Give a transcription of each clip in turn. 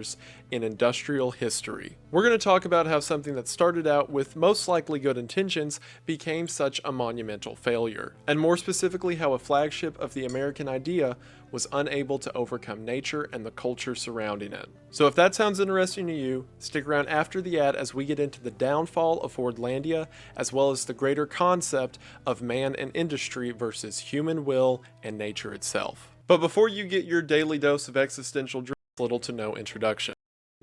years in industrial history. We're going to talk about how something that started out with most likely good intentions became such a monumental failure, and more specifically how a flagship of the American idea was unable to overcome nature and the culture surrounding it. So if that sounds interesting to you, stick around after the ad as we get into the downfall of Fordlandia, as well as the greater concept of man and industry versus human will and nature itself. But before you get your daily dose of existential dread, little to no introduction.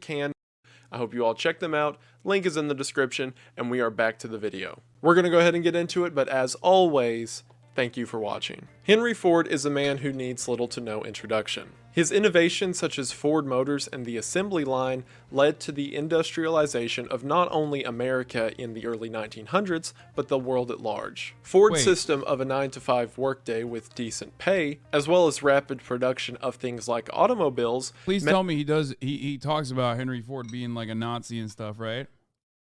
I hope you all check them out. Link is in the description, and we are back to the video. We're going to go ahead and get into it, but as always, thank you for watching. Henry Ford is a man who needs little to no introduction. His innovations such as Ford Motors and the assembly line led to the industrialization of not only America in the early 1900s, but the world at large. Ford's system of a 9-to-5 workday with decent pay, as well as rapid production of things like automobiles. Please tell me he talks about Henry Ford being like a Nazi and stuff, right?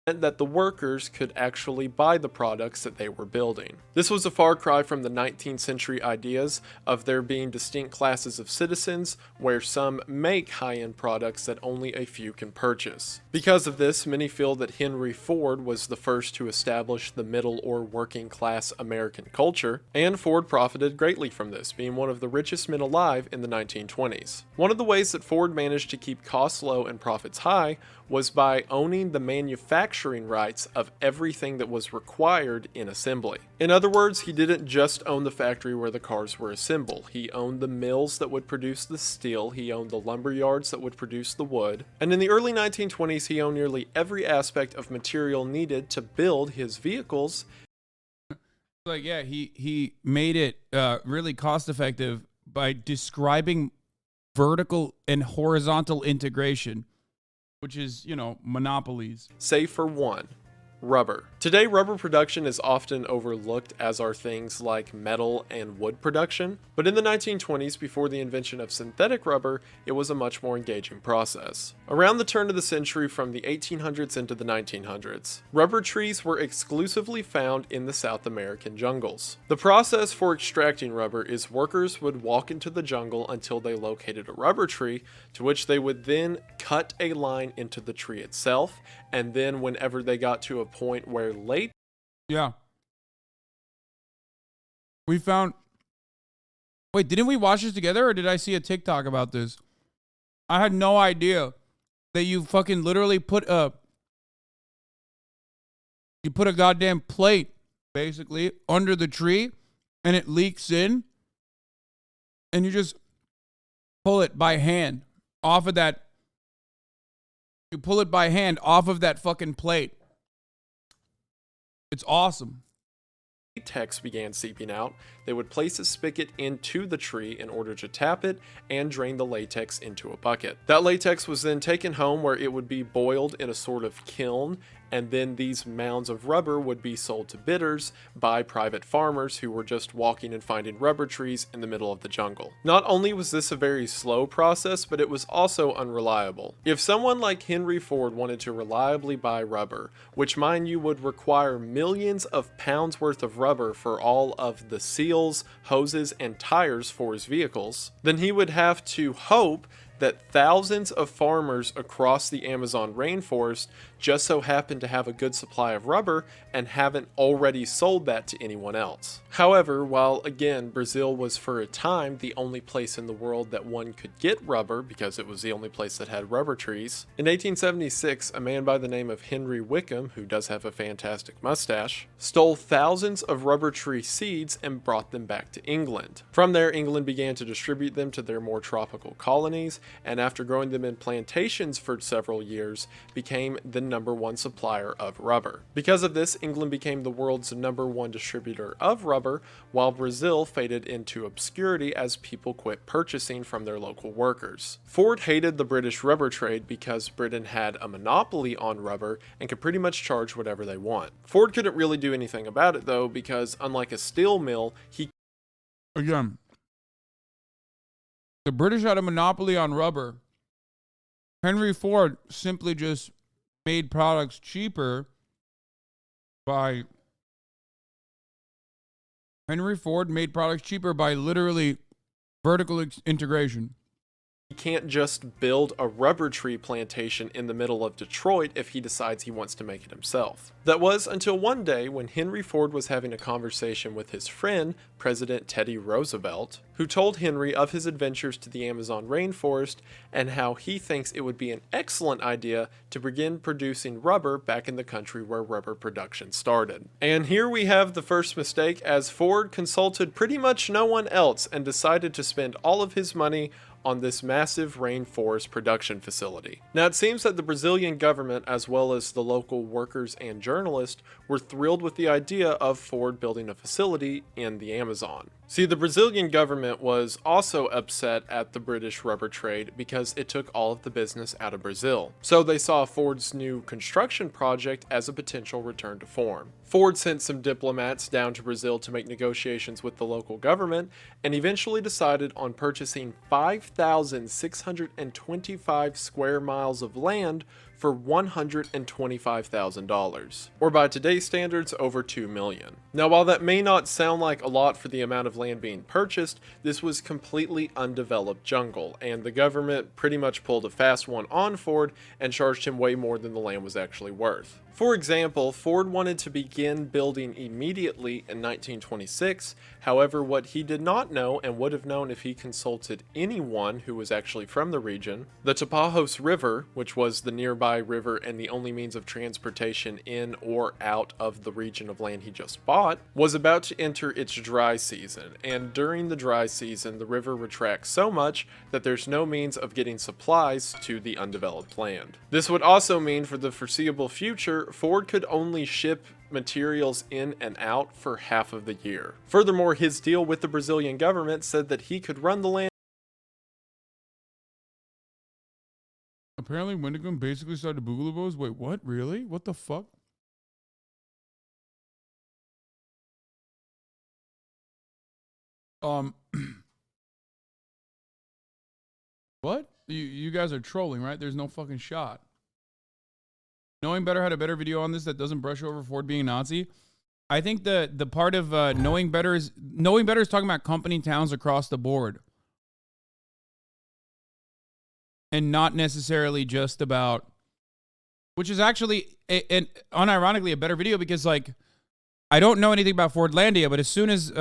That the workers could actually buy the products that they were building. This was a far cry from the 19th century ideas of there being distinct classes of citizens where some make high-end products that only a few can purchase. Because of this, many feel that Henry Ford was the first to establish the middle or working class American culture, and Ford profited greatly from this, being one of the richest men alive in the 1920s. One of the ways that Ford managed to keep costs low and profits high was by owning the manufacturing rights of everything that was required in assembly. In other words, he didn't just own the factory where the cars were assembled. He owned the mills that would produce the steel, he owned the lumber yards that would produce the wood, and in the early 1920s he owned nearly every aspect of material needed to build his vehicles. Like, yeah, he made it really cost effective by describing vertical and horizontal integration, which is, you know, monopolies. Save for one, rubber. Today, rubber production is often overlooked, as are things like metal and wood production, but in the 1920s, before the invention of synthetic rubber, it was a much more engaging process. Around the turn of the century, from the 1800s into the 1900s, rubber trees were exclusively found in the South American jungles. The process for extracting rubber is workers would walk into the jungle until they located a rubber tree, to which they would then cut a line into the tree itself, and then whenever they got to a point where yeah, we found, wait, didn't we watch this together, or did I see a TikTok about this? I had no idea that you fucking literally put a goddamn plate basically under the tree and it leaks in and you just pull it by hand off of that. You pull it by hand off of that fucking plate. It's awesome. Latex began seeping out, they would place a spigot into the tree in order to tap it and drain the latex into a bucket. That latex was then taken home where it would be boiled in a sort of kiln, and then these mounds of rubber would be sold to bidders by private farmers who were just walking and finding rubber trees in the middle of the jungle. Not only was this a very slow process, but it was also unreliable. If someone like Henry Ford wanted to reliably buy rubber, which mind you would require millions of pounds worth of rubber for all of the seals, hoses, and tires for his vehicles, then he would have to hope that thousands of farmers across the Amazon rainforest just so happen to have a good supply of rubber and haven't already sold that to anyone else. However, while again Brazil was for a time the only place in the world that one could get rubber because it was the only place that had rubber trees, in 1876 a man by the name of Henry Wickham, who does have a fantastic mustache, stole thousands of rubber tree seeds and brought them back to England. From there, England began to distribute them to their more tropical colonies, and after growing them in plantations for several years, became the #1 supplier of rubber. Because of this, England became the world's #1 distributor of rubber, while Brazil faded into obscurity as people quit purchasing from their local workers. Ford hated the British rubber trade because Britain had a monopoly on rubber and could pretty much charge whatever they want. Ford couldn't really do anything about it though, because unlike a steel mill, again, the British had a monopoly on rubber. Henry Ford simply just made products cheaper by literally vertical integration. He can't just build a rubber tree plantation in the middle of Detroit if he decides he wants to make it himself. That was until one day when Henry Ford was having a conversation with his friend, President Teddy Roosevelt, who told Henry of his adventures to the Amazon rainforest and how he thinks it would be an excellent idea to begin producing rubber back in the country where rubber production started. And here we have the first mistake, as Ford consulted pretty much no one else and decided to spend all of his money on this massive rainforest production facility. Now, it seems that the Brazilian government, as well as the local workers and journalists, were thrilled with the idea of Ford building a facility in the Amazon. See, the Brazilian government was also upset at the British rubber trade because it took all of the business out of Brazil. So they saw Ford's new construction project as a potential return to form. Ford sent some diplomats down to Brazil to make negotiations with the local government and eventually decided on purchasing 5,625 square miles of land for $125,000, or by today's standards, over $2 million. Now, while that may not sound like a lot for the amount of land being purchased, this was completely undeveloped jungle, and the government pretty much pulled a fast one on Ford and charged him way more than the land was actually worth. For example, Ford wanted to begin building immediately in 1926. However, what he did not know, and would have known if he consulted anyone who was actually from the region, the Tapajos River, which was the nearby river and the only means of transportation in or out of the region of land he just bought, was about to enter its dry season. And during the dry season, the river retracts so much that there's no means of getting supplies to the undeveloped land. This would also mean for the foreseeable future, Ford could only ship materials in and out for half of the year. Furthermore, his deal with the Brazilian government said that he could run the land. Apparently, Wendigo basically started Boogaloos. Wait, what? Really? What the fuck? What? You guys are trolling, right? There's no fucking shot. Knowing Better had a better video on this that doesn't brush over Ford being Nazi. I think the part of Knowing Better is talking about company towns across the board, and not necessarily just about, which is actually unironically a better video because, like, I don't know anything about Fordlandia, but as soon as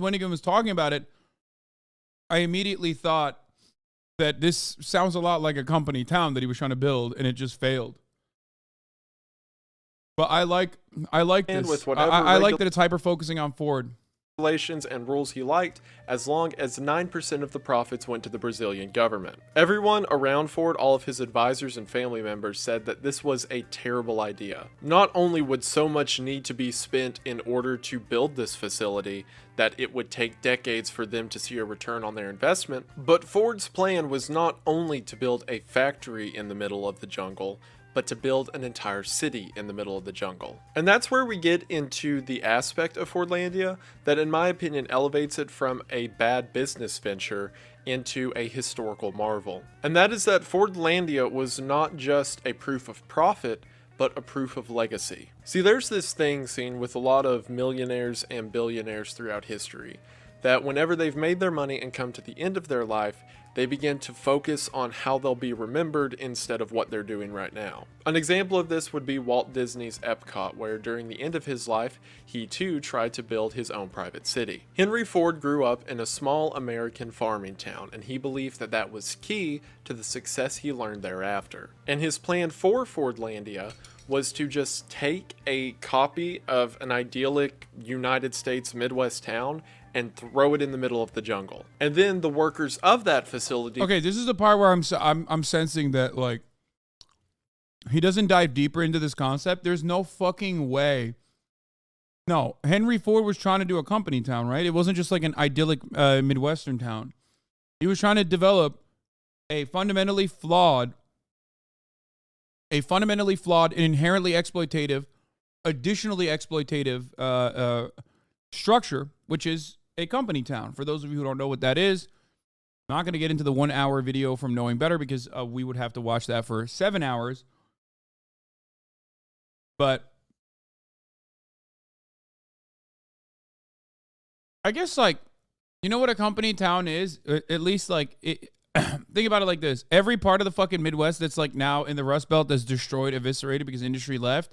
Wendigo was talking about it, I immediately thought that this sounds a lot like a company town that he was trying to build, and it just failed. But I like this. I like that it's hyper focusing on Ford. Regulations and rules he liked, as long as 9% of the profits went to the Brazilian government. Everyone around Ford, all of his advisors and family members, said that this was a terrible idea. Not only would so much need to be spent in order to build this facility that it would take decades for them to see a return on their investment, but Ford's plan was not only to build a factory in the middle of the jungle, but to build an entire city in the middle of the jungle. And that's where we get into the aspect of Fordlandia that, in my opinion, elevates it from a bad business venture into a historical marvel. And that is that Fordlandia was not just a proof of profit, but a proof of legacy. See, there's this thing seen with a lot of millionaires and billionaires throughout history, that whenever they've made their money and come to the end of their life, they begin to focus on how they'll be remembered instead of what they're doing right now. An example of this would be Walt Disney's Epcot, where during the end of his life, he too tried to build his own private city. Henry Ford grew up in a small American farming town, and he believed that that was key to the success he learned thereafter. And his plan for Fordlandia was to just take a copy of an idyllic United States Midwest town and throw it in the middle of the jungle. And then the workers of that facility... Okay, this is the part where I'm sensing that, like, he doesn't dive deeper into this concept. There's no fucking way. No, Henry Ford was trying to do a company town, right? It wasn't just like an idyllic Midwestern town. He was trying to develop a fundamentally flawed, and inherently exploitative, additionally exploitative structure, which is a company town. For those of you who don't know what that is, I'm not going to get into the 1 hour video from Knowing Better because we would have to watch that for 7 hours. But I guess, like, You know what a company town is? At least like think about it like this. Every part of the fucking Midwest that's like now in the Rust Belt that's destroyed, eviscerated because industry left.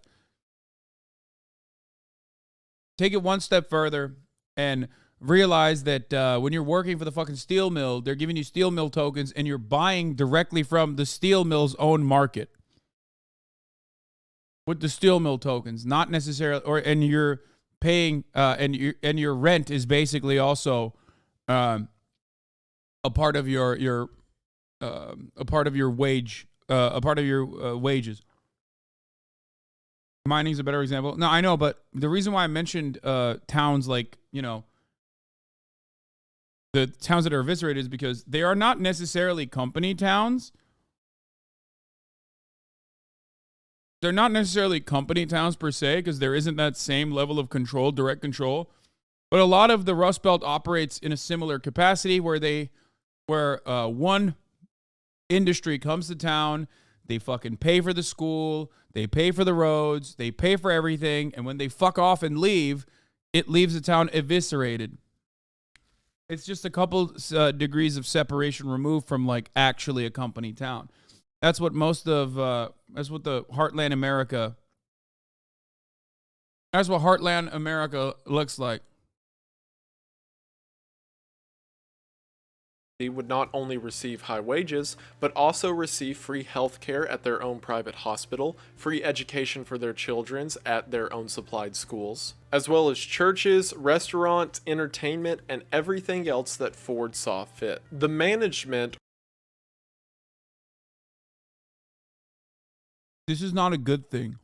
Take it one step further and realize that when you're working for the fucking steel mill, they're giving you steel mill tokens and you're buying directly from the steel mill's own market with the steel mill tokens, not necessarily, and you're paying, and your rent is basically also a part of your wages. Mining's a better example. No, I know, but the reason why I mentioned towns like, the towns that are eviscerated is because they are not necessarily company towns. They're not necessarily company towns per se because there isn't that same level of control, direct control. But a lot of the Rust Belt operates in a similar capacity where one industry comes to town, they fucking pay for the school, they pay for the roads, they pay for everything, and when they fuck off and leave, it leaves the town eviscerated. It's just a couple degrees of separation removed from like actually a company town. That's what that's what the Heartland America. That's what Heartland America looks like. They would not only receive high wages, but also receive free health care at their own private hospital, free education for their children at their own supplied schools, as well as churches, restaurants, entertainment, and everything else that Ford saw fit. The management. This is not a good thing.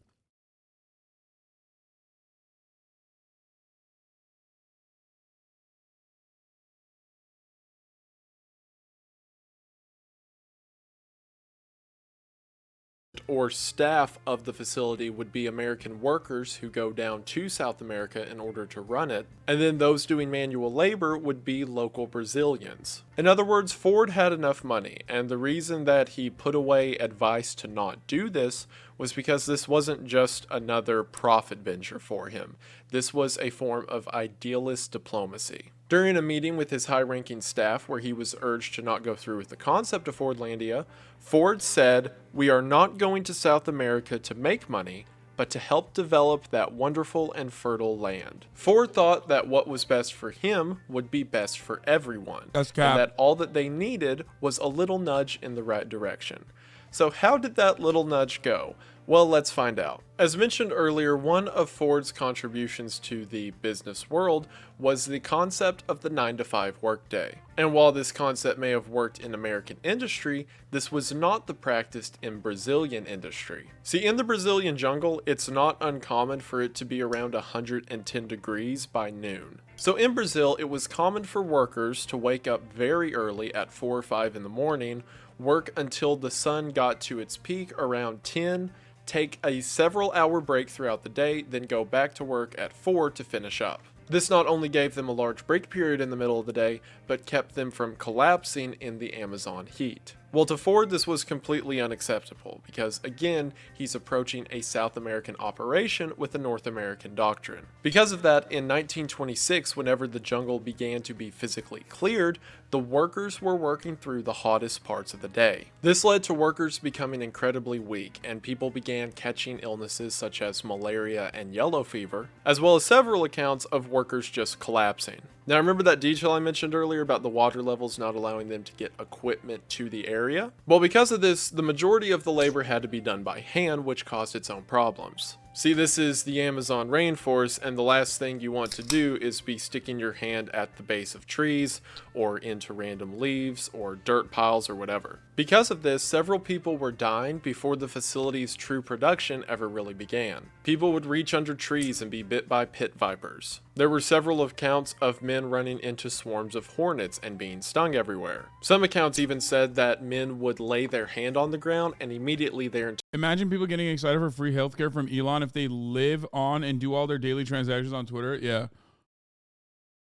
Or staff of the facility would be American workers who go down to South America in order to run it, and then those doing manual labor would be local Brazilians. In other words, Ford had enough money, and the reason that he put away advice to not do this was because this wasn't just another profit venture for him. This was a form of idealist diplomacy. During a meeting with his high-ranking staff where he was urged to not go through with the concept of Fordlandia, Ford said, "We are not going to South America to make money, but to help develop that wonderful and fertile land." Ford thought that what was best for him would be best for everyone, That's cap. and that all that they needed was a little nudge in the right direction. So how did that little nudge go? Well, let's find out. As mentioned earlier, one of Ford's contributions to the business world was the concept of the 9-to-5 workday. And while this concept may have worked in American industry, this was not the practice in Brazilian industry. See, in the Brazilian jungle, it's not uncommon for it to be around 110 degrees by noon. So in Brazil, it was common for workers to wake up very early at 4 or 5 in the morning, work until the sun got to its peak around 10, take a several hour break throughout the day, then go back to work at 4 to finish up. This not only gave them a large break period in the middle of the day, but kept them from collapsing in the Amazon heat. Well, to Ford, this was completely unacceptable because, again, he's approaching a South American operation with a North American doctrine. Because of that, in 1926, whenever the jungle began to be physically cleared, the workers were working through the hottest parts of the day. This led to workers becoming incredibly weak, and people began catching illnesses such as malaria and yellow fever, as well as several accounts of workers just collapsing. Now, remember that detail I mentioned earlier about the water levels not allowing them to get equipment to the area? Well, because of this, the majority of the labor had to be done by hand, which caused its own problems. See, this is the Amazon rainforest, and the last thing you want to do is be sticking your hand at the base of trees, or into random leaves, or dirt piles, or whatever. Because of this, several people were dying before the facility's true production ever really began. People would reach under trees and be bit by pit vipers. There were several accounts of men running into swarms of hornets and being stung everywhere. Some accounts even said that men would lay their hand on the ground and immediately their Imagine people getting excited for free healthcare from Elon if they live on and do all their daily transactions on Twitter. Yeah.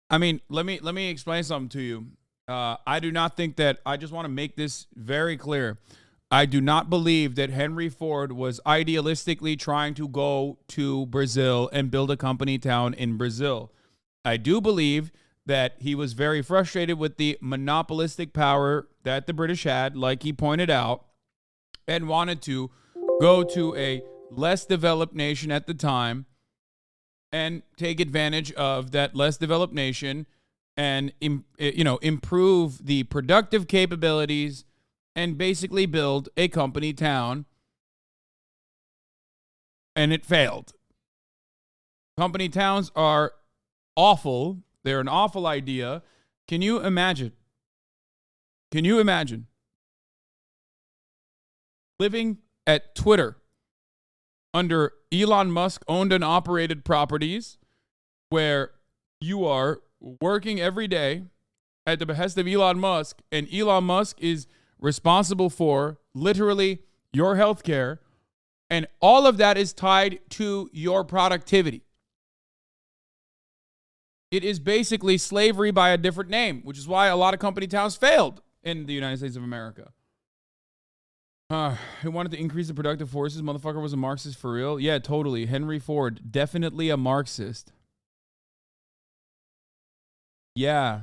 I mean, let me explain something to you. I do not think that, I just want to make this very clear. I do not believe that Henry Ford was idealistically trying to go to Brazil and build a company town in Brazil. I do believe that he was very frustrated with the monopolistic power that the British had, like he pointed out, and wanted to go to a less developed nation at the time and take advantage of that less developed nation and improve the productive capabilities and basically build a company town. And it failed. Company towns are awful. They're an awful idea. Can you imagine? Can you imagine living at Twitter under Elon Musk owned and operated properties where you are working every day at the behest of Elon Musk, and Elon Musk is responsible for literally your healthcare, and all of that is tied to your productivity? It is basically slavery by a different name, which is why a lot of company towns failed in the United States of America. He wanted to increase the productive forces. Motherfucker was a Marxist for real. Yeah, totally. Henry Ford, definitely a Marxist. Yeah.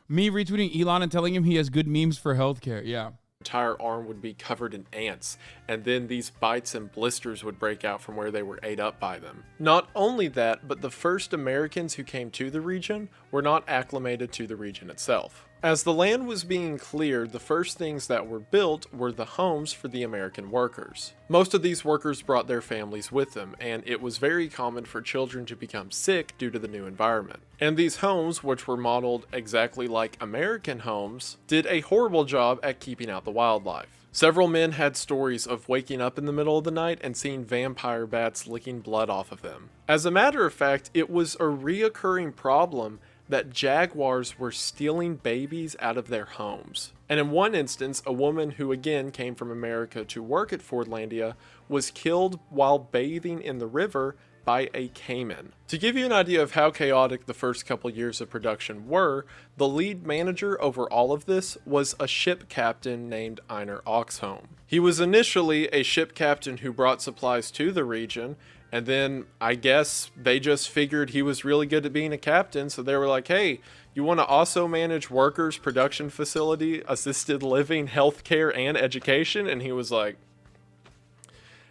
Me retweeting Elon and telling him he has good memes for healthcare. Yeah. Entire arm would be covered in ants, and then these bites and blisters would break out from where they were ate up by them. Not only that, but the first Americans who came to the region were not acclimated to the region itself. As the land was being cleared, the first things that were built were the homes for the American workers. Most of these workers brought their families with them, and it was very common for children to become sick due to the new environment. And these homes, which were modeled exactly like American homes, did a horrible job at keeping out the wildlife. Several men had stories of waking up in the middle of the night and seeing vampire bats licking blood off of them. As a matter of fact, it was a reoccurring problem that jaguars were stealing babies out of their homes. And in one instance, a woman who again came from America to work at Fordlandia was killed while bathing in the river by a caiman. To give you an idea of how chaotic the first couple years of production were, the lead manager over all of this was a ship captain named Einar Oxholm. He was initially a ship captain who brought supplies to the region, and then I guess they just figured he was really good at being a captain, so they were like, hey, you want to also manage workers, production facility, assisted living, healthcare, and education? And he was like,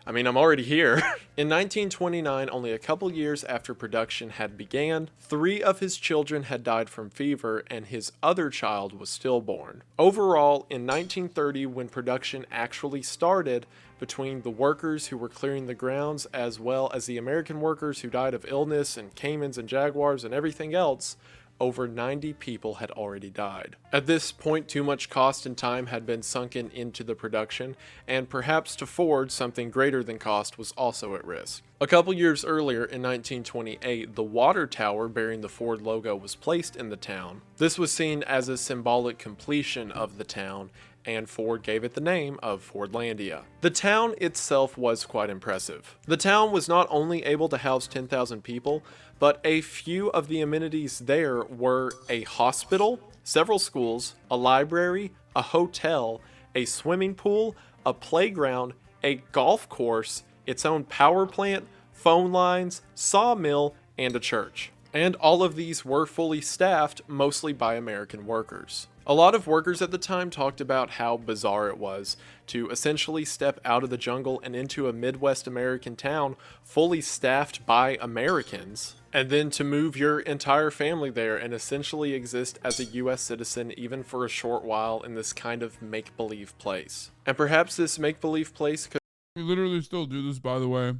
I mean, I'm already here. In 1929, only a couple years after production had began, 3 of his children had died from fever, and his other child was stillborn. Overall, in 1930, when production actually started, between the workers who were clearing the grounds as well as the American workers who died of illness and caimans and jaguars and everything else, over 90 people had already died. At this point, too much cost and time had been sunken into the production, and perhaps to Ford, something greater than cost was also at risk. A couple years earlier, in 1928, the water tower bearing the Ford logo was placed in the town. This was seen as a symbolic completion of the town, and Ford gave it the name of Fordlandia. The town itself was quite impressive. The town was not only able to house 10,000 people, but a few of the amenities there were a hospital, several schools, a library, a hotel, a swimming pool, a playground, a golf course, its own power plant, phone lines, sawmill, and a church. And all of these were fully staffed, mostly by American workers. A lot of workers at the time talked about how bizarre it was to essentially step out of the jungle and into a Midwest American town fully staffed by Americans, and then to move your entire family there and essentially exist as a US citizen even for a short while in this kind of make-believe place. And perhaps this make-believe place could... We literally still do this, by the way.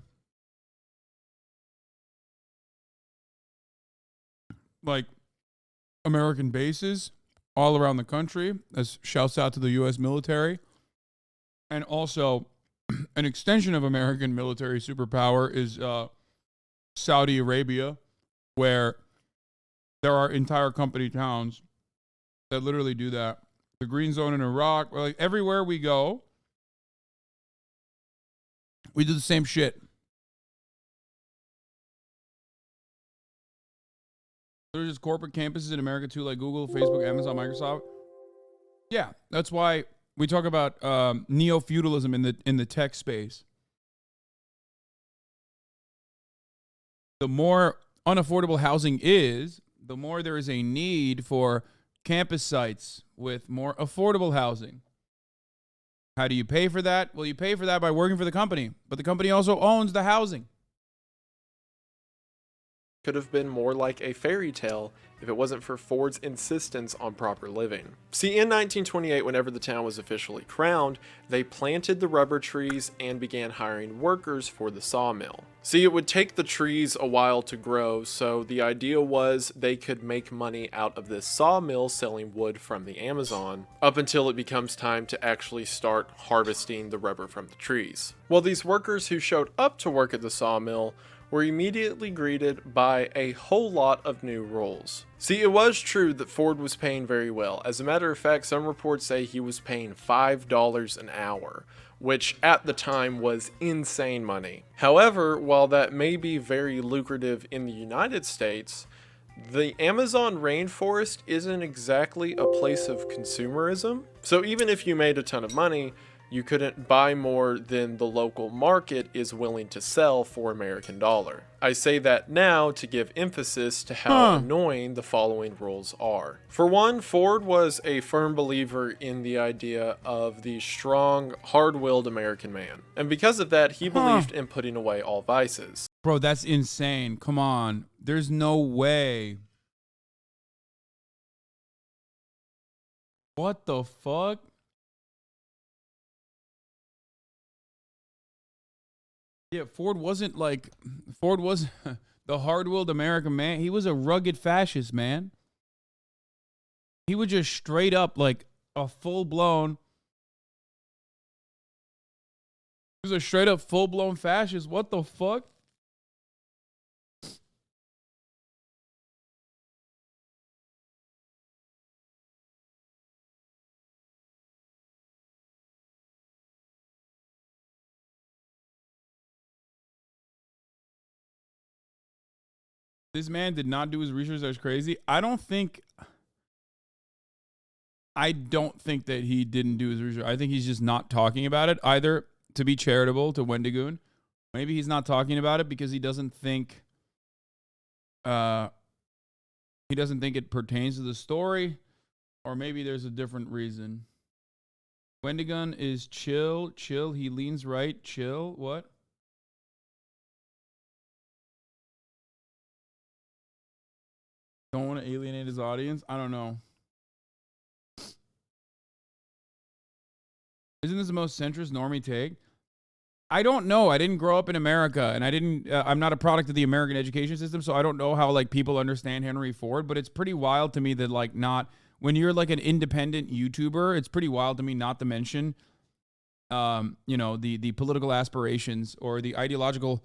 Like, American bases all around the country, as shouts out to the U.S. military. And also, an extension of American military superpower is Saudi Arabia, where there are entire company towns that literally do that. The Green Zone in Iraq, like everywhere we go, we do the same shit. There's just corporate campuses in America too, like Google, Facebook, Amazon, Microsoft. Yeah, that's why we talk about neo-feudalism in the tech space. the more unaffordable housing is, the more there is a need for campus sites with more affordable housing. How do you pay for that? Well, you pay for that by working for the company, but the company also owns the housing. Could have been more like a fairy tale if it wasn't for Ford's insistence on proper living. See, in 1928, whenever the town was officially crowned, they planted the rubber trees and began hiring workers for the sawmill. See, it would take the trees a while to grow, so the idea was they could make money out of this sawmill selling wood from the Amazon, up until it becomes time to actually start harvesting the rubber from the trees. Well, these workers who showed up to work at the sawmill were immediately greeted by a whole lot of new rules. See, it was true that Ford was paying very well. As a matter of fact, some reports say he was paying $5 an hour, which at the time was insane money. However, while that may be very lucrative in the United States, the Amazon rainforest isn't exactly a place of consumerism. So even if you made a ton of money, you couldn't buy more than the local market is willing to sell for American dollar. I say that now to give emphasis to how annoying the following rules are. For one, Ford was a firm believer in the idea of the strong, hard-willed American man. And because of that, he believed in putting away all vices. Bro, that's insane. Come on. There's no way. What the fuck? Yeah, Ford wasn't the hard-willed American man. He was a rugged fascist, man. He was just straight up like a full-blown. He was a straight up full-blown fascist. What the fuck? This man did not do his research. That's crazy. I don't think that he didn't do his research. I think he's just not talking about it, either to be charitable to Wendigoon. Maybe he's not talking about it because he doesn't think it pertains to the story, or maybe there's a different reason. Wendigoon is chill. He leans right. Chill. What? Don't want to alienate his audience? I don't know. Isn't this the most centrist normie take? I don't know. I didn't grow up in America, and I'm not a product of the American education system, so I don't know how like people understand Henry Ford, but it's pretty wild to me that like when you're like an independent YouTuber, it's pretty wild to me not to mention the political aspirations or the ideological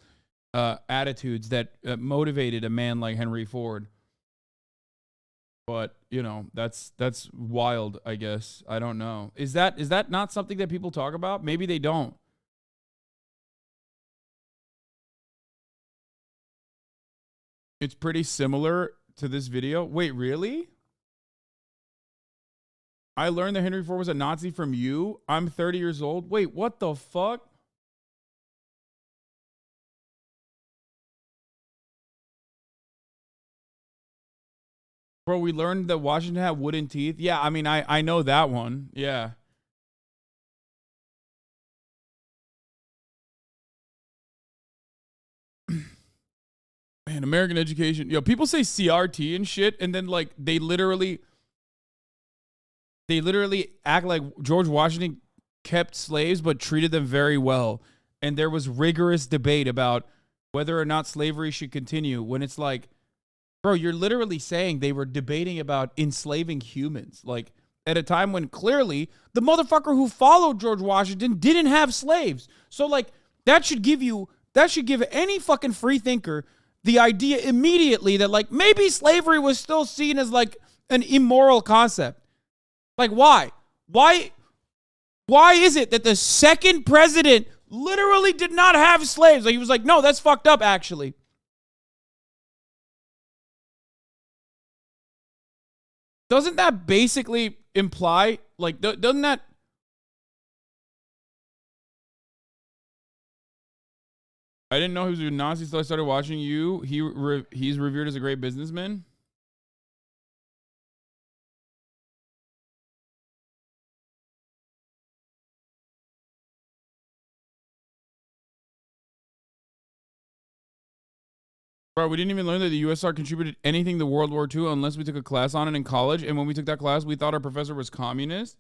attitudes that motivated a man like Henry Ford. But, that's wild, I guess. I don't know. Is that not something that people talk about? Maybe they don't. It's pretty similar to this video. Wait, really? I learned that Henry Ford was a Nazi from you. I'm 30 years old. Wait, what the fuck? Bro, we learned that Washington had wooden teeth. Yeah, I mean, I know that one. Yeah. Man, American education. Yo, people say CRT and shit, and then like they literally act like George Washington kept slaves but treated them very well. And there was rigorous debate about whether or not slavery should continue, when it's like, bro, you're literally saying they were debating about enslaving humans, like at a time when clearly the motherfucker who followed George Washington didn't have slaves. So like that should give any fucking free thinker the idea immediately that like maybe slavery was still seen as like an immoral concept. Like why? Why is it that the second president literally did not have slaves? Like he was like, no, that's fucked up actually. Doesn't that basically imply, like, doesn't that... I didn't know he was a Nazi until I started watching you. He's revered as a great businessman. Bro, we didn't even learn that the USSR contributed anything to World War II unless we took a class on it in college. And when we took that class, we thought our professor was communist.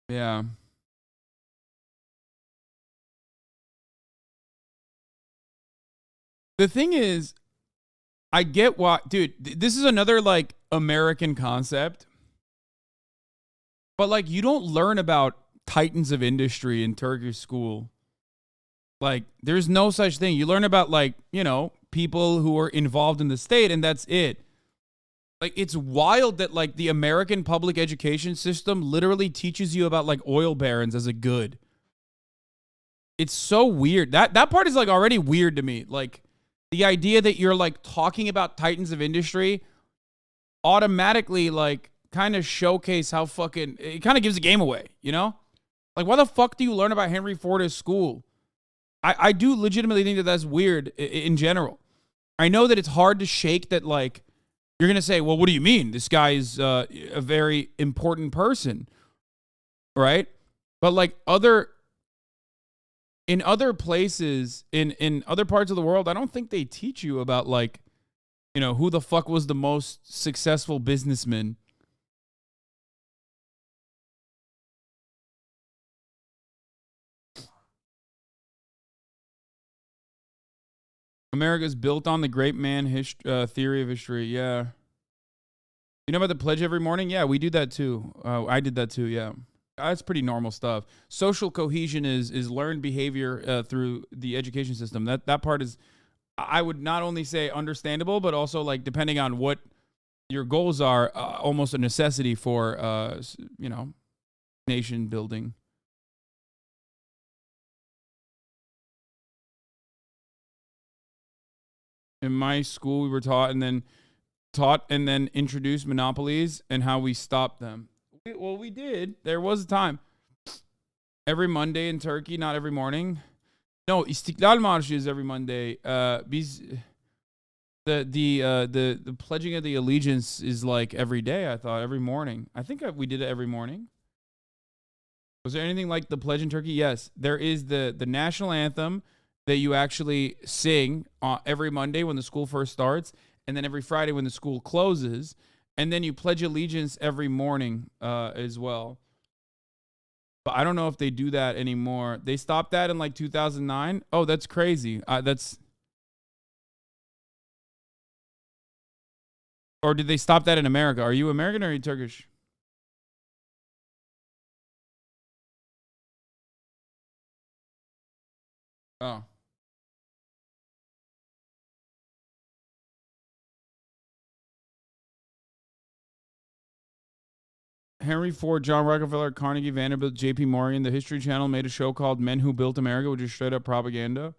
Yeah. The thing is, I get why, dude, this is another like American concept. But like you don't learn about titans of industry in Turkish school. Like there's no such thing. You learn about like, you know, people who are involved in the state and that's it. Like it's wild that like the American public education system literally teaches you about like oil barons as a good. It's so weird. That part is like already weird to me. Like the idea that you're like talking about titans of industry automatically like kind of showcase how fucking it kind of gives the game away, you know? Like why the fuck do you learn about Henry Ford at school? I do legitimately think that that's weird in general. I know that it's hard to shake that like you're going to say, well, what do you mean? This guy is a very important person, right? But like in other places, in other parts of the world, I don't think they teach you about like, you know, who the fuck was the most successful businessman. America's built on the great man theory of history. Yeah. You know about the pledge every morning? Yeah, we do that too. I did that too. Yeah. That's pretty normal stuff. Social cohesion is learned behavior through the education system. That part is, I would not only say understandable, but also like depending on what your goals are, almost a necessity for you know, nation building. In my school, we were taught and then introduced monopolies and how we stopped them. Well, we did. There was a time. Every Monday in Turkey, not every morning. No, İstiklal Marşı is every Monday. Biz the pledging of the allegiance is like every day. I thought every morning. I think we did it every morning. Was there anything like the pledge in Turkey? Yes, there is the national anthem that you actually sing every Monday when the school first starts, and then every Friday when the school closes, and then you pledge allegiance every morning as well. But I don't know if they do that anymore. They stopped that in like 2009. Oh, that's crazy. Or did they stop that in America? Are you American or are you Turkish? Oh. Henry Ford, John Rockefeller, Carnegie, Vanderbilt, J.P. Morgan. The History Channel made a show called Men Who Built America, which is straight up propaganda.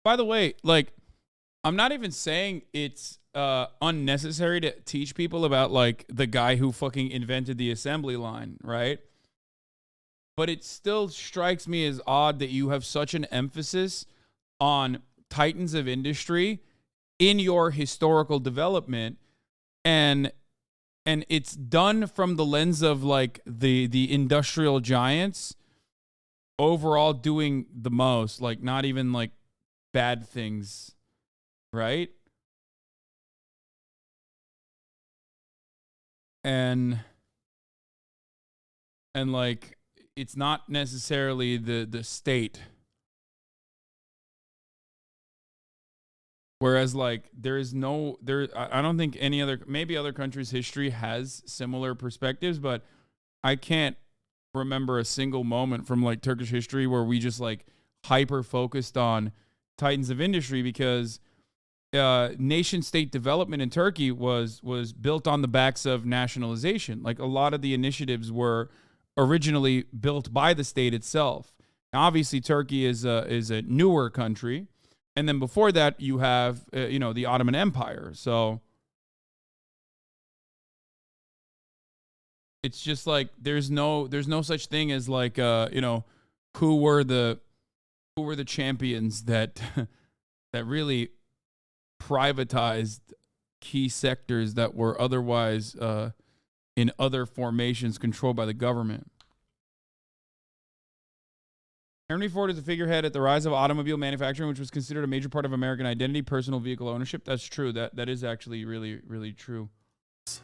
By the way, like, I'm not even saying it's unnecessary to teach people about, like, the guy who fucking invented the assembly line, right? But it still strikes me as odd that you have such an emphasis on titans of industry in your historical development, and it's done from the lens of like the industrial giants overall doing the most, like not even like bad things, right? And like it's not necessarily the state. Whereas like I don't think any other, maybe other countries' history has similar perspectives, but I can't remember a single moment from like Turkish history where we just like hyper focused on titans of industry, because nation state development in Turkey was built on the backs of nationalization. Like a lot of the initiatives were originally built by the state itself. Now, obviously, Turkey is a newer country, and then before that, you have the Ottoman Empire. So it's just like there's no such thing as like who were the champions that that really privatized key sectors that were otherwise in other formations controlled by the government. Henry Ford is a figurehead at the rise of automobile manufacturing, which was considered a major part of American identity, personal vehicle ownership. That's true. That is actually really, really true.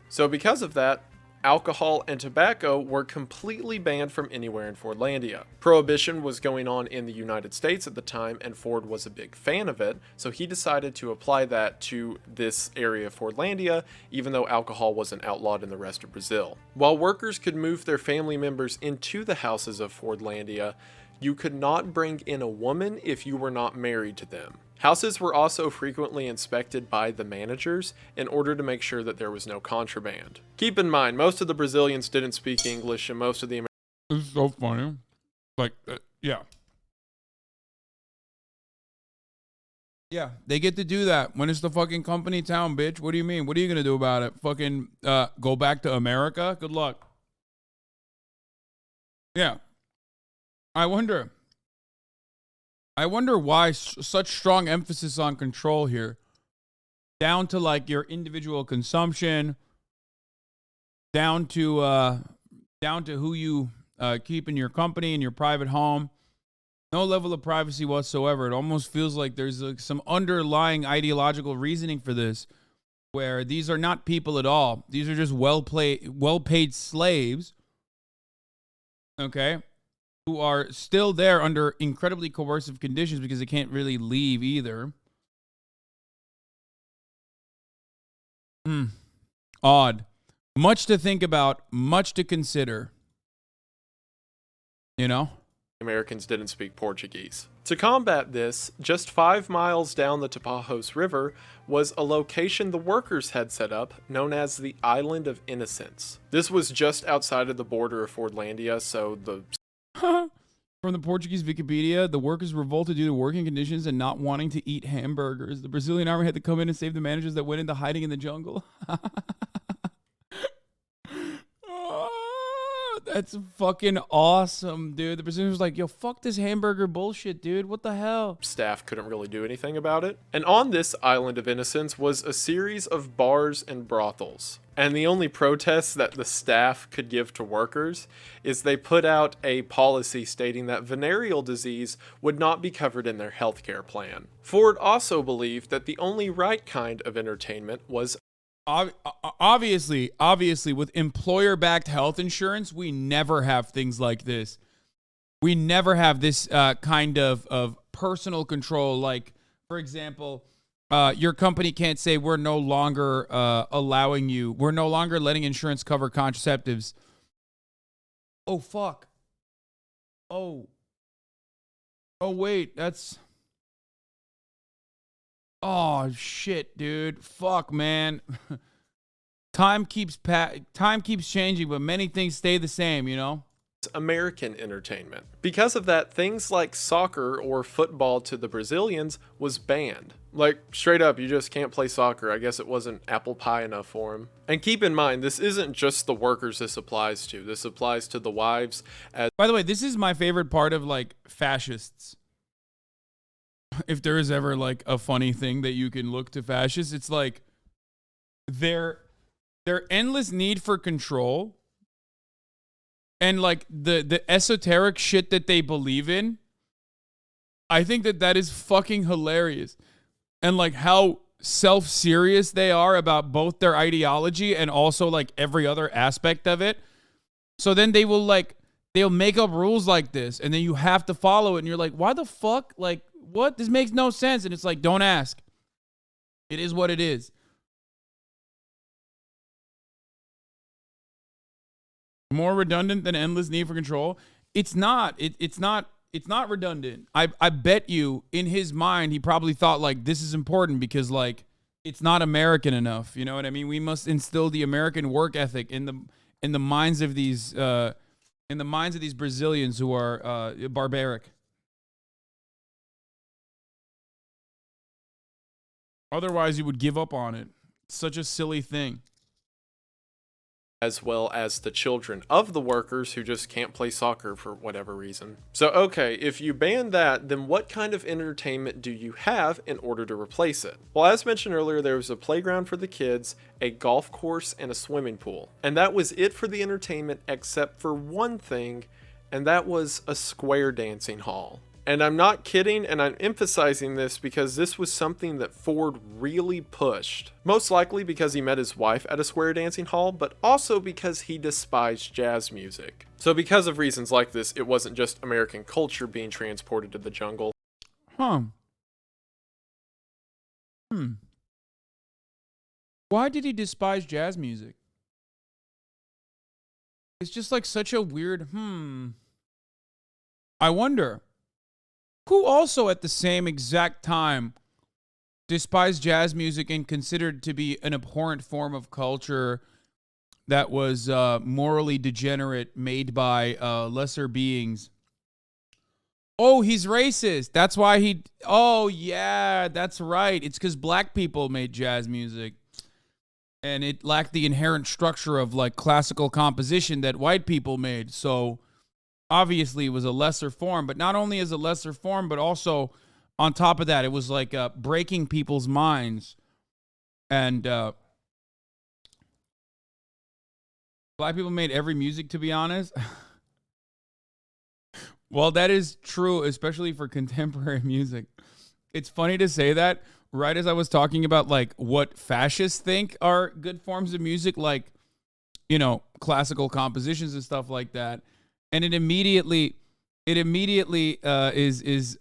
So because of that, alcohol and tobacco were completely banned from anywhere in Fordlandia. Prohibition was going on in the United States at the time, and Ford was a big fan of it, so he decided to apply that to this area of Fordlandia, even though alcohol wasn't outlawed in the rest of Brazil. While workers could move their family members into the houses of Fordlandia, you could not bring in a woman if you were not married to them. Houses were also frequently inspected by the managers in order to make sure that there was no contraband. Keep in mind, most of the Brazilians didn't speak English, and most of the This is so funny. Like, yeah. Yeah, they get to do that when it's the fucking company town, bitch. What do you mean? What are you going to do about it? Fucking go back to America? Good luck. Yeah. I wonder why such strong emphasis on control here, down to like your individual consumption, down to who you keep in your company, in your private home. No level of privacy whatsoever. It almost feels like there's like some underlying ideological reasoning for this, where these are not people at all. These are just well-paid slaves. Okay. Who are still there under incredibly coercive conditions because they can't really leave either. Odd. Much to think about, much to consider. You know? Americans didn't speak Portuguese. To combat this, just 5 miles down the Tapajos River was a location the workers had set up known as the Island of Innocence. This was just outside of the border of Fordlandia, so the From the Portuguese Wikipedia, the workers revolted due to working conditions and not wanting to eat hamburgers. The Brazilian army had to come in and save the managers that went into hiding in the jungle. Oh, that's fucking awesome, dude. The Brazilian was like, yo, fuck this hamburger bullshit, dude. What the hell? staff couldn't really do anything about it. And on this Island of Innocence was a series of bars and brothels. And the only protests that the staff could give to workers is they put out a policy stating that venereal disease would not be covered in their healthcare plan. Ford also believed that the only right kind of entertainment was obviously, with employer-backed health insurance, we never have things like this. We never have this kind of personal control. Like, for example, your company can't say we're no longer we're no longer letting insurance cover contraceptives. Oh, fuck. Oh, wait, that's... Oh, shit, dude. Fuck, man. Time keeps changing, but many things stay the same, you know? American entertainment. Because of that, things like soccer or football to the Brazilians was banned. Like, straight up, you just can't play soccer. I guess it wasn't apple pie enough for them. And keep in mind, this isn't just the workers this applies to. This applies to the wives as... By the way, this is my favorite part of, like, fascists. If there is ever, like, a funny thing that you can look to fascists, it's like their endless need for control and, like, the esoteric shit that they believe in. I think that is fucking hilarious. And, like, how self-serious they are about both their ideology and also, like, every other aspect of it. So then they'll make up rules like this, and then you have to follow it, and you're like, why the fuck? Like, what? This makes no sense. And it's like, don't ask. It is what it is. More redundant than endless need for control. It's not. It's not redundant. I bet you in his mind, he probably thought like, this is important because like it's not American enough. You know what I mean? We must instill the American work ethic in the minds of these Brazilians who are barbaric. Otherwise, you would give up on it. It's such a silly thing. As well as the children of the workers who just can't play soccer for whatever reason. So, okay, if you ban that, then what kind of entertainment do you have in order to replace it? Well, as mentioned earlier, there was a playground for the kids, a golf course, and a swimming pool. And that was it for the entertainment except for one thing, and that was a square dancing hall. And I'm not kidding, and I'm emphasizing this because this was something that Ford really pushed. Most likely because he met his wife at a square dancing hall, but also because he despised jazz music. So because of reasons like this, it wasn't just American culture being transported to the jungle. Why did he despise jazz music? It's just like such a weird, I wonder. Who also at the same exact time despised jazz music and considered to be an abhorrent form of culture that was morally degenerate, made by lesser beings? Oh, he's racist. That's why he... Oh, yeah, that's right. It's because black people made jazz music. And it lacked the inherent structure of, like, classical composition that white people made. So... obviously, it was a lesser form, but not only as a lesser form, but also on top of that, it was like breaking people's minds. And black people made every music, to be honest. Well, that is true, especially for contemporary music. It's funny to say that right as I was talking about like what fascists think are good forms of music, like, you know, classical compositions and stuff like that. And it immediately is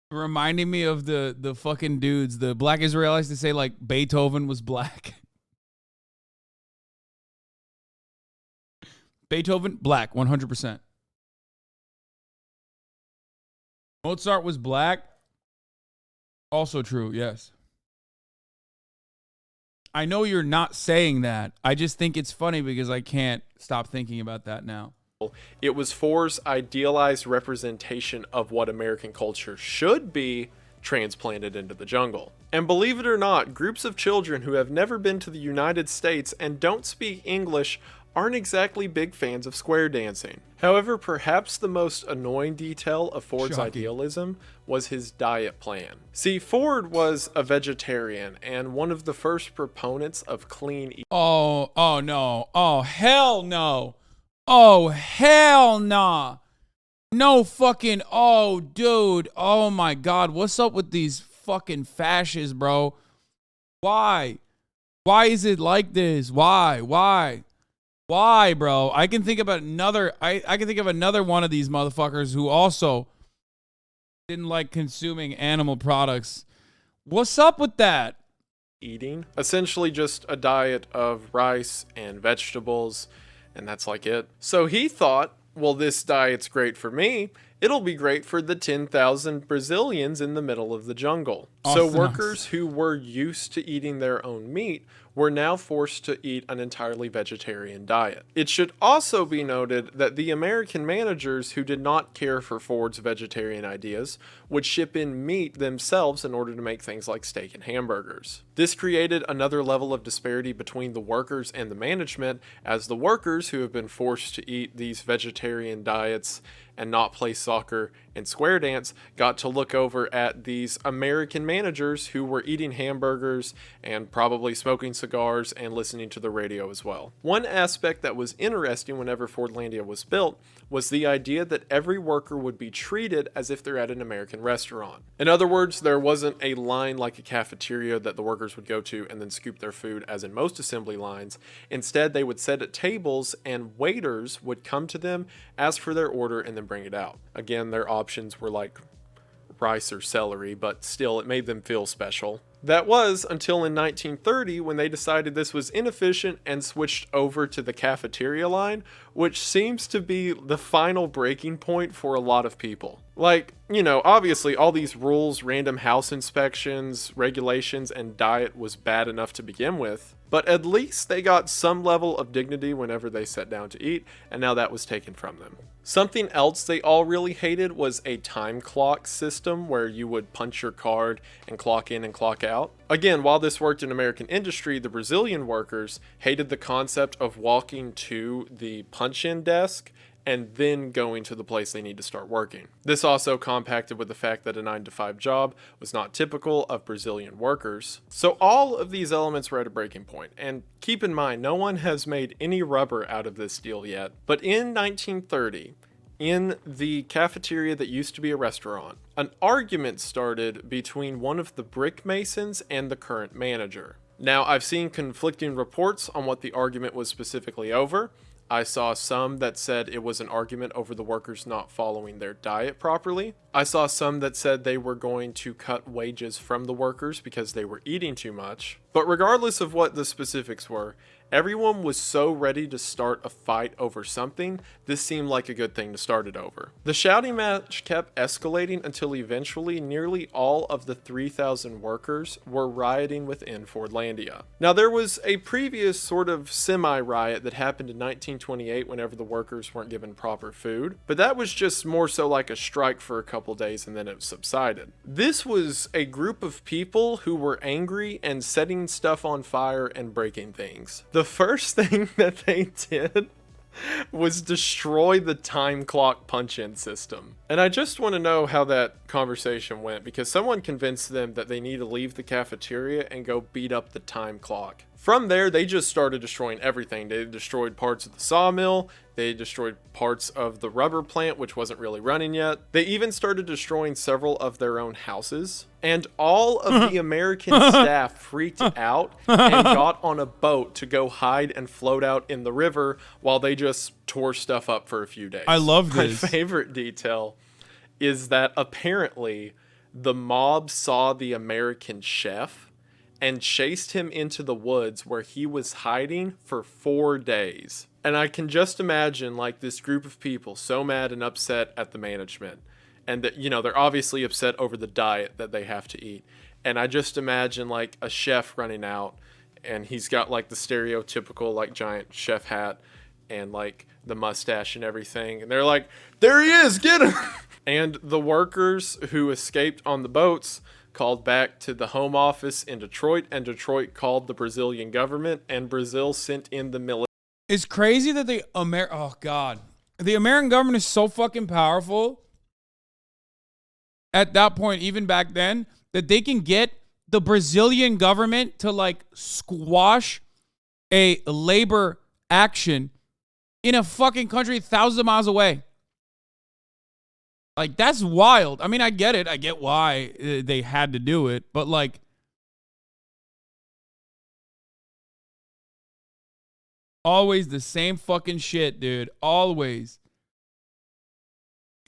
reminding me of the fucking dudes, the black Israelites, to say like Beethoven was black. Beethoven, black, 100%. Mozart was black. Also true, yes. I know you're not saying that. I just think it's funny because I can't stop thinking about that now. It was Ford's idealized representation of what American culture should be transplanted into the jungle. And believe it or not, groups of children who have never been to the United States and don't speak English aren't exactly big fans of square dancing. However, perhaps the most annoying detail of Ford's idealism was his diet plan. See, Ford was a vegetarian and one of the first proponents of clean eating. Oh no. Oh, hell no. Oh, hell nah. No fucking, oh, dude. Oh, my God. What's up with these fucking fascists, bro? Why? Why is it like this? Why, bro? I can think about another, I can think of another one of these motherfuckers who also didn't like consuming animal products. What's up with that? Eating. Essentially just a diet of rice and vegetables, and that's like it. So he thought, well, this diet's great for me. It'll be great for the 10,000 Brazilians in the middle of the jungle. So workers who were used to eating their own meat were now forced to eat an entirely vegetarian diet. It should also be noted that the American managers who did not care for Ford's vegetarian ideas would ship in meat themselves in order to make things like steak and hamburgers. This created another level of disparity between the workers and the management, as the workers who have been forced to eat these vegetarian diets and not play soccer and square dance got to look over at these American managers who were eating hamburgers and probably smoking cigars and listening to the radio as well. One aspect that was interesting whenever Fordlandia was built was the idea that every worker would be treated as if they're at an American restaurant. In other words, there wasn't a line like a cafeteria that the workers would go to and then scoop their food as in most assembly lines. Instead, they would sit at tables and waiters would come to them, ask for their order, and then bring it out. Again, their options were like rice or celery, but still it made them feel special. That was until in 1930 when they decided this was inefficient and switched over to the cafeteria line, which seems to be the final breaking point for a lot of people. Like, obviously all these rules, random house inspections, regulations, and diet was bad enough to begin with, but at least they got some level of dignity whenever they sat down to eat, and now that was taken from them. Something else they all really hated was a time clock system where you would punch your card and clock in and clock out. Again, while this worked in American industry, the Brazilian workers hated the concept of walking to the punch-in desk and then going to the place they need to start working. This also compacted with the fact that a 9-to-5 job was not typical of Brazilian workers. So all of these elements were at a breaking point, and keep in mind, no one has made any rubber out of this deal yet. But in 1930, in the cafeteria that used to be a restaurant, an argument started between one of the brick masons and the current manager. Now, I've seen conflicting reports on what the argument was specifically over. I saw some that said it was an argument over the workers not following their diet properly. I saw some that said they were going to cut wages from the workers because they were eating too much. But regardless of what the specifics were, everyone was so ready to start a fight over something, this seemed like a good thing to start it over. The shouting match kept escalating until eventually nearly all of the 3,000 workers were rioting within Fordlandia. Now, there was a previous sort of semi-riot that happened in 1928 whenever the workers weren't given proper food, but that was just more so like a strike for a couple days and then it subsided. This was a group of people who were angry and setting stuff on fire and breaking things. The first thing that they did was destroy the time clock punch-in system. And I just want to know how that conversation went, because someone convinced them that they need to leave the cafeteria and go beat up the time clock. From there, they just started destroying everything. They destroyed parts of the sawmill. They destroyed parts of the rubber plant, which wasn't really running yet. They even started destroying several of their own houses. And all of the American staff freaked out and got on a boat to go hide and float out in the river while they just tore stuff up for a few days. I love this. My favorite detail is that apparently the mob saw the American chef and chased him into the woods where he was hiding for 4 days. And I can just imagine like this group of people so mad and upset at the management. And that, they're obviously upset over the diet that they have to eat. And I just imagine like a chef running out and he's got like the stereotypical like giant chef hat and like the mustache and everything. And they're like, there he is, get him. And the workers who escaped on the boats called back to the home office in Detroit, and Detroit called the Brazilian government, and Brazil sent in the military. It's crazy that the American government is so fucking powerful at that point, even back then, that they can get the Brazilian government to like squash a labor action in a fucking country thousands of miles away. Like, that's wild. I mean, I get it. I get why they had to do it. But, like, always the same fucking shit, dude. Always.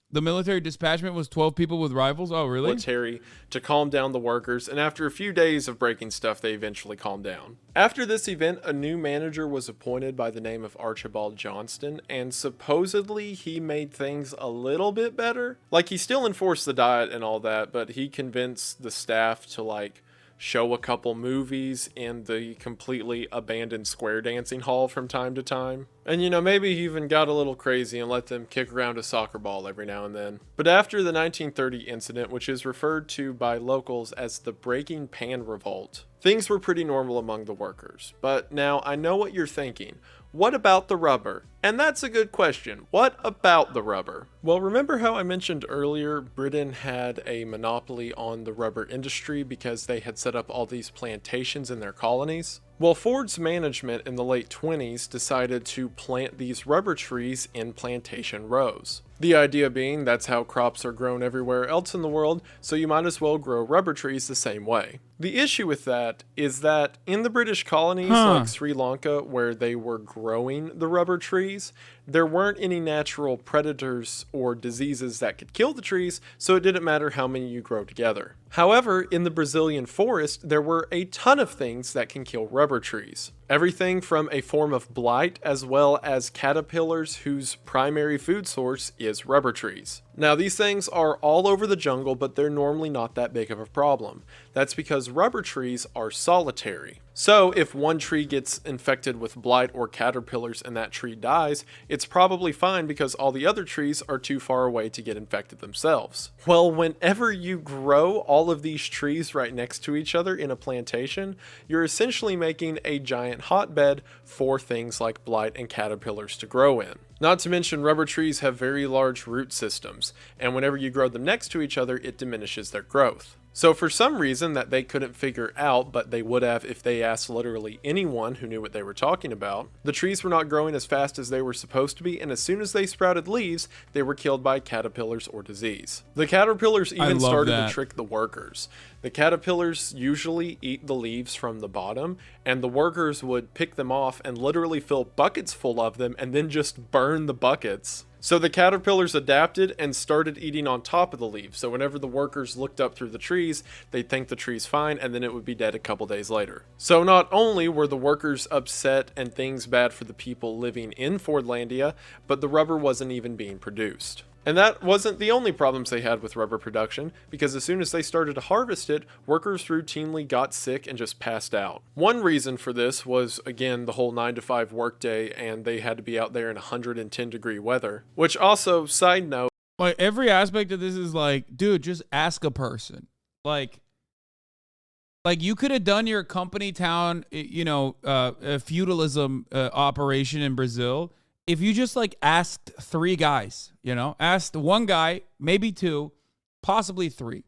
The military dispatchment was 12 people with rifles? Oh, really? Military to calm down the workers, and after a few days of breaking stuff, they eventually calmed down. After this event, a new manager was appointed by the name of Archibald Johnston, and supposedly he made things a little bit better. Like, he still enforced the diet and all that, but he convinced the staff to, like, show a couple movies in the completely abandoned square dancing hall from time to time. And maybe he even got a little crazy and let them kick around a soccer ball every now and then. But after the 1930 incident, which is referred to by locals as the Breaking Pan Revolt, things were pretty normal among the workers. But now I know what you're thinking. What about the rubber? And that's a good question. What about the rubber? Well, remember how I mentioned earlier Britain had a monopoly on the rubber industry because they had set up all these plantations in their colonies? Well, Ford's management in the late 20s decided to plant these rubber trees in plantation rows. The idea being that's how crops are grown everywhere else in the world, so you might as well grow rubber trees the same way. The issue with that is that in the British colonies like Sri Lanka, where they were growing the rubber trees, there weren't any natural predators or diseases that could kill the trees, so it didn't matter how many you grow together. However, in the Brazilian forest, there were a ton of things that can kill rubber trees. Everything from a form of blight as well as caterpillars whose primary food source is rubber trees. Now, these things are all over the jungle, but they're normally not that big of a problem. That's because rubber trees are solitary. So if one tree gets infected with blight or caterpillars and that tree dies, it's probably fine because all the other trees are too far away to get infected themselves. Well, whenever you grow all of these trees right next to each other in a plantation, you're essentially making a giant hotbed for things like blight and caterpillars to grow in. Not to mention, rubber trees have very large root systems, and whenever you grow them next to each other, it diminishes their growth. So for some reason that they couldn't figure out, but they would have if they asked literally anyone who knew what they were talking about, the trees were not growing as fast as they were supposed to be, and as soon as they sprouted leaves, they were killed by caterpillars or disease. The caterpillars even started to trick the workers. The caterpillars usually eat the leaves from the bottom, and the workers would pick them off and literally fill buckets full of them and then just burn the buckets. So the caterpillars adapted and started eating on top of the leaves. So whenever the workers looked up through the trees, they'd think the tree's fine, and then it would be dead a couple days later. So not only were the workers upset and things bad for the people living in Fordlandia, but the rubber wasn't even being produced. And that wasn't the only problems they had with rubber production, because as soon as they started to harvest it, workers routinely got sick and just passed out. One reason for this was, again, the whole 9-to-5 workday, and they had to be out there in 110-degree weather. Which also, side note, like every aspect of this is like, dude, just ask a person. Like you could have done your company town, feudalism operation in Brazil. If you just like asked 3 guys, asked one guy, maybe 2, possibly 3.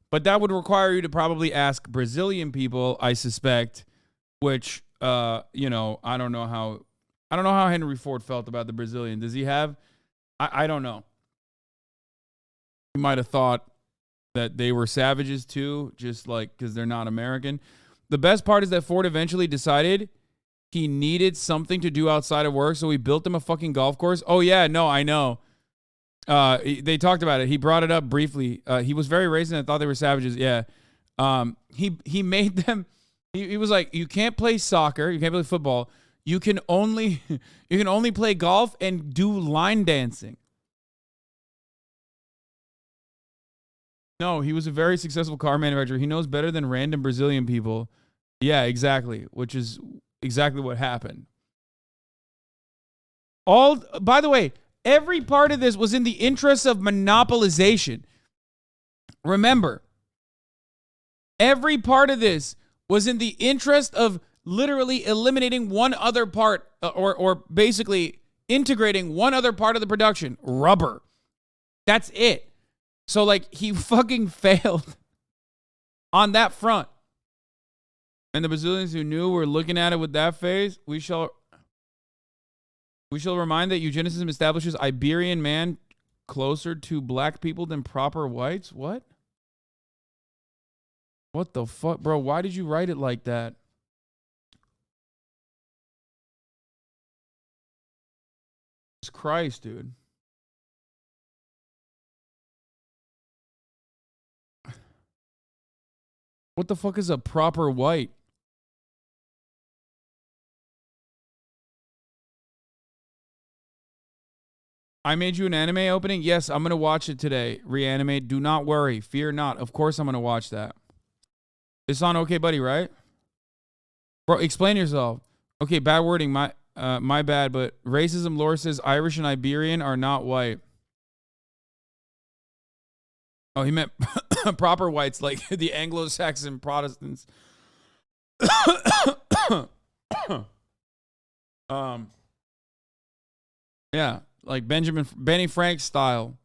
But that would require you to probably ask Brazilian people, I suspect, which, I don't know how Henry Ford felt about the Brazilian. Does he have, I don't know. He might have thought that they were savages too, just like, because they're not American. The best part is that Ford eventually decided he needed something to do outside of work, so he built him a fucking golf course. Oh, yeah, no, I know. They talked about it. He brought it up briefly. He was very racist and thought they were savages. Yeah. He made them. He was like, you can't play soccer. You can't play football. You can only play golf and do line dancing. No, he was a very successful car manufacturer. He knows better than random Brazilian people. Yeah, exactly, which is exactly what happened. By the way, every part of this was in the interest of monopolization. Remember, every part of this was in the interest of literally eliminating one other part, or basically integrating one other part of the production, rubber. That's it. So like he fucking failed on that front. And the Brazilians who knew were looking at it with that face. We shall remind that eugenicism establishes Iberian man closer to black people than proper whites. What? What the fuck, bro? Why did you write it like that? Jesus Christ, dude. What the fuck is a proper white? I made you an anime opening? Yes, I'm going to watch it today. Reanimate. Do not worry. Fear not. Of course I'm going to watch that. It's on Okay Buddy, right? Bro, explain yourself. Okay, bad wording. My bad, but racism lore says Irish and Iberian are not white. Oh, he meant proper whites, like the Anglo-Saxon Protestants. Yeah, like Benny Frank style.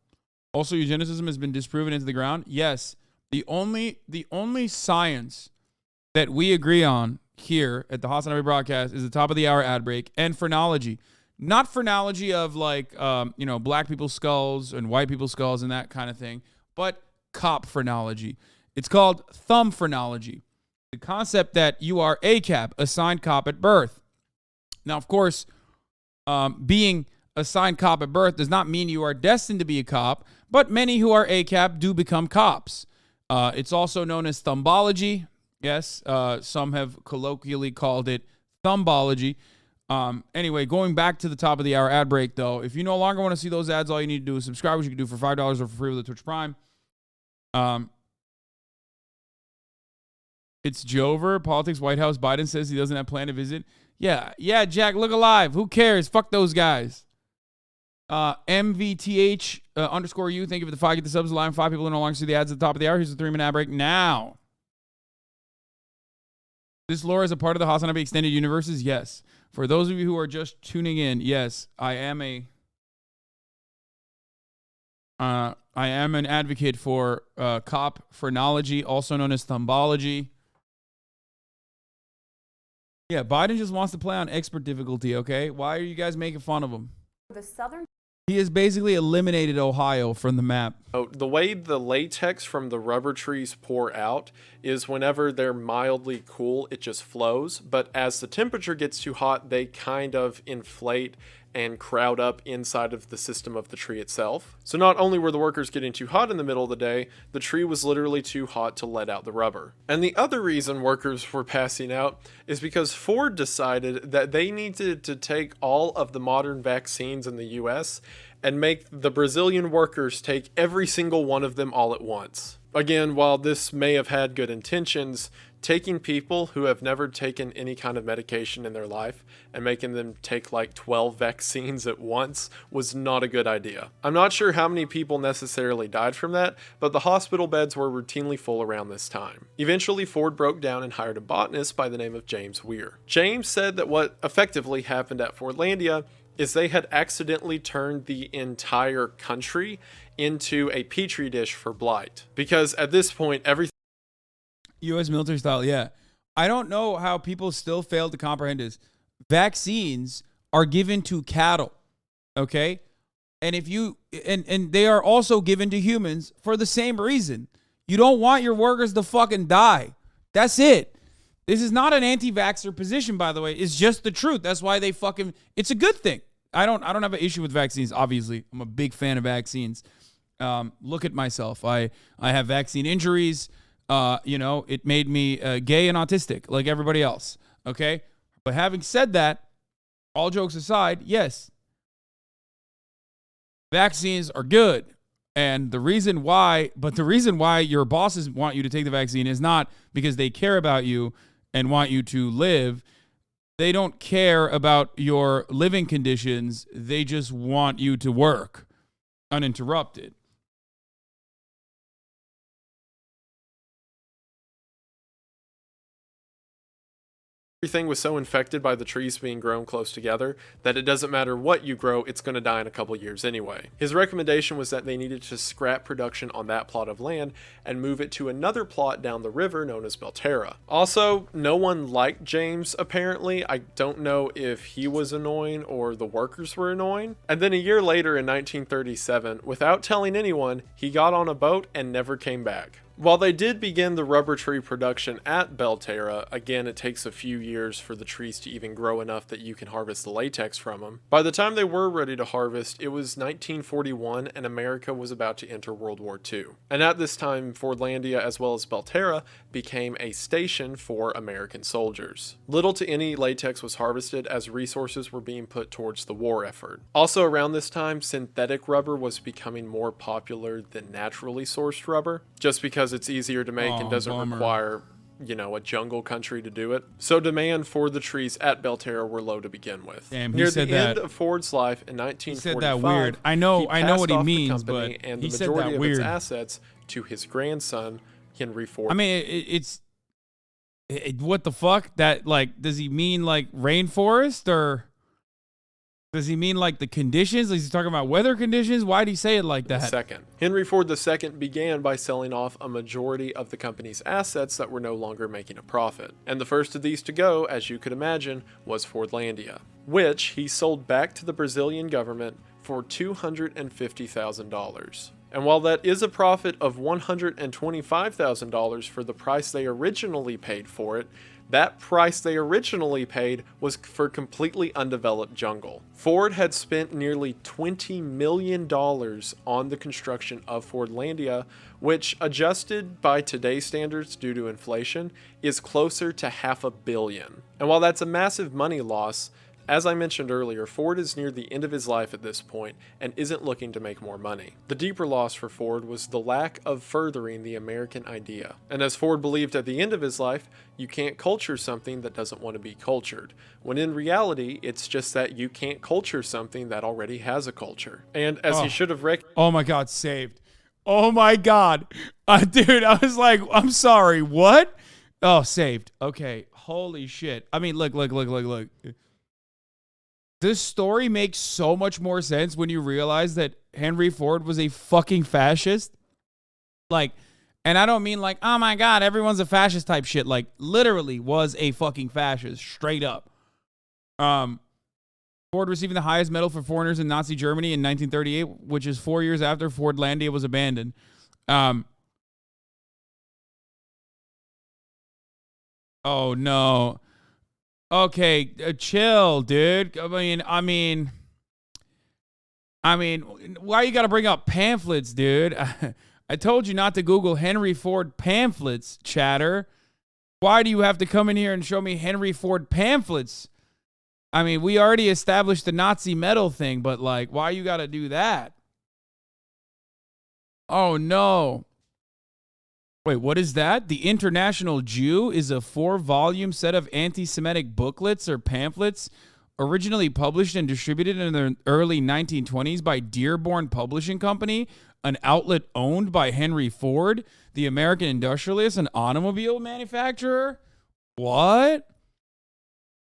Also, eugenicism has been disproven into the ground. Yes, the only science that we agree on here at the HasanAbi broadcast is the top of the hour ad break and phrenology. Not phrenology of like black people's skulls and white people's skulls and that kind of thing, but cop phrenology. It's called thumb phrenology. The concept that you are ACAB, assigned cop at birth. Now, of course, being assigned cop at birth does not mean you are destined to be a cop, but many who are ACAB do become cops. It's also known as thumbology. Yes, some have colloquially called it thumbology. Anyway, going back to the top of the hour ad break, though, if you no longer want to see those ads, all you need to do is subscribe, which you can do for $5 or for free with the Twitch Prime. It's Jover, politics, White House. Biden says he doesn't have plan to visit. Yeah, Jack, look alive. Who cares? Fuck those guys. MVTH underscore you. Thank you for the 5. Get the subs alive. 5 people no longer see the ads at the top of the hour. Here's the 3-minute ad break now. This lore is a part of the HasanAbi extended universes? Yes. For those of you who are just tuning in, yes, I am an advocate for cop phrenology, also known as thumbology. Yeah, Biden just wants to play on expert difficulty, okay? Why are you guys making fun of him? He has basically eliminated Ohio from the map. Oh, the way the latex from the rubber trees pour out is whenever they're mildly cool, it just flows. But as the temperature gets too hot, they kind of inflate and crowd up inside of the system of the tree itself. So not only were the workers getting too hot in the middle of the day, the tree was literally too hot to let out the rubber. And the other reason workers were passing out is because Ford decided that they needed to take all of the modern vaccines in the US and make the Brazilian workers take every single one of them all at once. Again, while this may have had good intentions, taking people who have never taken any kind of medication in their life and making them take like 12 vaccines at once was not a good idea. I'm not sure how many people necessarily died from that, but the hospital beds were routinely full around this time. Eventually, Ford broke down and hired a botanist by the name of James Weir. James said that what effectively happened at Fordlandia is they had accidentally turned the entire country into a petri dish for blight. Because at this point, everything U.S. military style, yeah. I don't know how people still fail to comprehend this. Vaccines are given to cattle, okay? And if you and they are also given to humans for the same reason. You don't want your workers to fucking die. That's it. This is not an anti-vaxxer position, by the way. It's just the truth. That's why they fucking. It's a good thing. I don't have an issue with vaccines. Obviously, I'm a big fan of vaccines. Look at myself. I have vaccine injuries. It made me gay and autistic like everybody else. Okay. But having said that, all jokes aside, yes, vaccines are good. And the reason why your bosses want you to take the vaccine is not because they care about you and want you to live. They don't care about your living conditions. They just want you to work uninterrupted. Everything was so infected by the trees being grown close together that it doesn't matter what you grow, it's going to die in a couple years anyway. His recommendation was that they needed to scrap production on that plot of land and move it to another plot down the river known as Belterra. Also, no one liked James, apparently. I don't know if he was annoying or the workers were annoying. And then a year later in 1937, without telling anyone, he got on a boat and never came back. While they did begin the rubber tree production at Belterra, again it takes a few years for the trees to even grow enough that you can harvest the latex from them. By the time they were ready to harvest, it was 1941 and America was about to enter World War II. And at this time, Fordlandia as well as Belterra became a station for American soldiers. Little to any latex was harvested as resources were being put towards the war effort. Also around this time, synthetic rubber was becoming more popular than naturally sourced rubber, just because it's easier to make and doesn't require, a jungle country to do it. So demand for the trees at Belterra were low to begin with. Damn, Near the end of Ford's life in 1945, he said that weird. I know what he means, but and he the said majority that of weird. its assets to his grandson, Henry Ford. I mean, what the fuck? That does he mean like rainforest or? Does he mean like the conditions? Is he talking about weather conditions? Why'd he say it like that? Second, Henry Ford II began by selling off a majority of the company's assets that were no longer making a profit. And the first of these to go, as you could imagine, was Fordlandia, which he sold back to the Brazilian government for $250,000. And while that is a profit of $125,000 for the price they originally paid for it, that price they originally paid was for completely undeveloped jungle. Ford had spent nearly $20 million on the construction of Fordlandia, which, adjusted by today's standards due to inflation, is closer to $500 million. And while that's a massive money loss, as I mentioned earlier, Ford is near the end of his life at this point and isn't looking to make more money. The deeper loss for Ford was the lack of furthering the American idea. And as Ford believed at the end of his life, you can't culture something that doesn't want to be cultured, when in reality, it's just that you can't culture something that already has a culture. And as he should have recognized— Oh my God, saved. Oh my God. Dude, I was like, I'm sorry, what? Oh, saved. Okay, holy shit. I mean, look. This story makes so much more sense when you realize that Henry Ford was a fucking fascist. Like, and I don't mean like, oh my God, everyone's a fascist type shit. Like, literally was a fucking fascist, straight up. Ford receiving the highest medal for foreigners in Nazi Germany in 1938, which is 4 years after Fordlandia was abandoned. Oh no. Okay, chill, dude. I mean, why you got to bring up pamphlets, dude? I told you not to Google Henry Ford pamphlets, chatter. Why do you have to come in here and show me Henry Ford pamphlets? I mean, we already established the Nazi medal thing, but like, why you got to do that? Oh no. Wait, what is that? The International Jew is a 4-volume set of anti-Semitic booklets or pamphlets originally published and distributed in the early 1920s by Dearborn Publishing Company, an outlet owned by Henry Ford, the American industrialist and automobile manufacturer. What?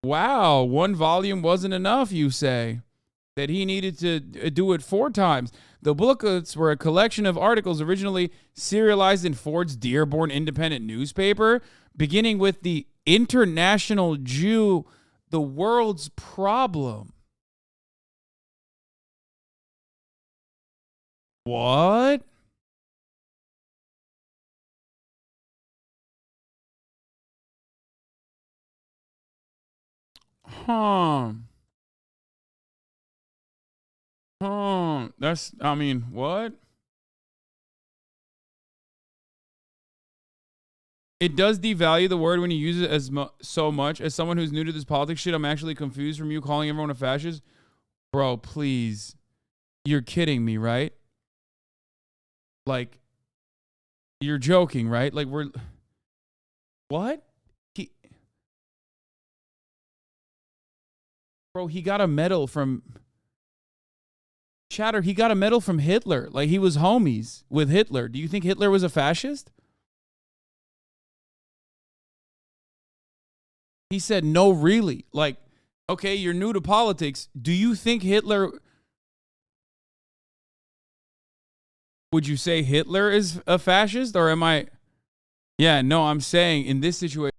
Wow, 1 volume wasn't enough, you say? That he needed to do it 4 times. The booklets were a collection of articles originally serialized in Ford's Dearborn Independent newspaper, beginning with the International Jew, the world's problem. What? That's, I mean, what? It does devalue the word when you use it as so much. As someone who's new to this politics shit, I'm actually confused from you calling everyone a fascist. Bro, please. You're kidding me, right? Like, you're joking, right? Like, we're... What? Bro, he got a medal from... Chatter, he got a medal from Hitler. Like, he was homies with Hitler. Do you think Hitler was a fascist? He said, no, really. Like, okay, you're new to politics. Do you think Hitler... Would you say Hitler is a fascist, or am I... Yeah, no, I'm saying in this situation...